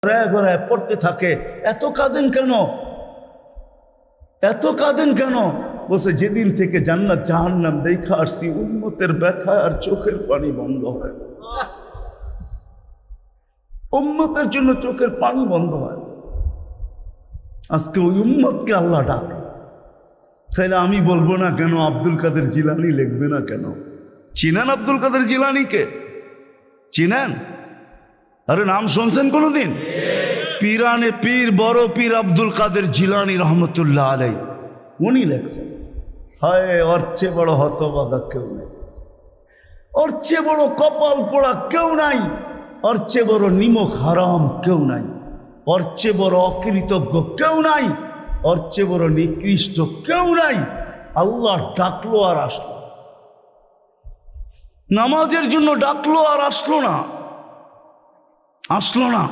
ঘোরায় পড়তে থাকে। এত কাঁদেন কেন, এত কাঁদেন কেন? বলছে যেদিন থেকে জান্নাত জাহান্নাম দেখা আসছি উম্মতের ব্যথা আর চোখের পানি বন্ধ হয়, উম্মতের জন্য চোখের পানি বন্ধ হয়। আজকে ওই উম্মতকে আল্লাহ ডাক। তাইলে আমি বলবো না কেন আব্দুল কাদের জিলানী লিখবে না কেন? চিনেন আব্দুল কাদের জিলানীকে? চিনেন? আরে নাম শুনছেন কোনোদিন? পীরানে পীর বড় পীর আব্দুল কাদের জিলানী রহমতুল্লাহ আলাই উনি লেখছেন। হায়, ওর চেয়ে বড় হতভাগা কেউ নেই, ওর চেয়ে বড় কপাল পোড়া কেউ নাই, ওর চেয়ে বড় নিমক হারাম কেউ নাই, ওর চেয়ে বড় অকৃতজ্ঞ কেউ নাই, ওর চেয়ে বড় নিকৃষ্ট কেউ নাই। আল্লাহ ডাকলো আর আসলো, নামাজের জন্য ডাকলো আর আসলো না, আসলো না।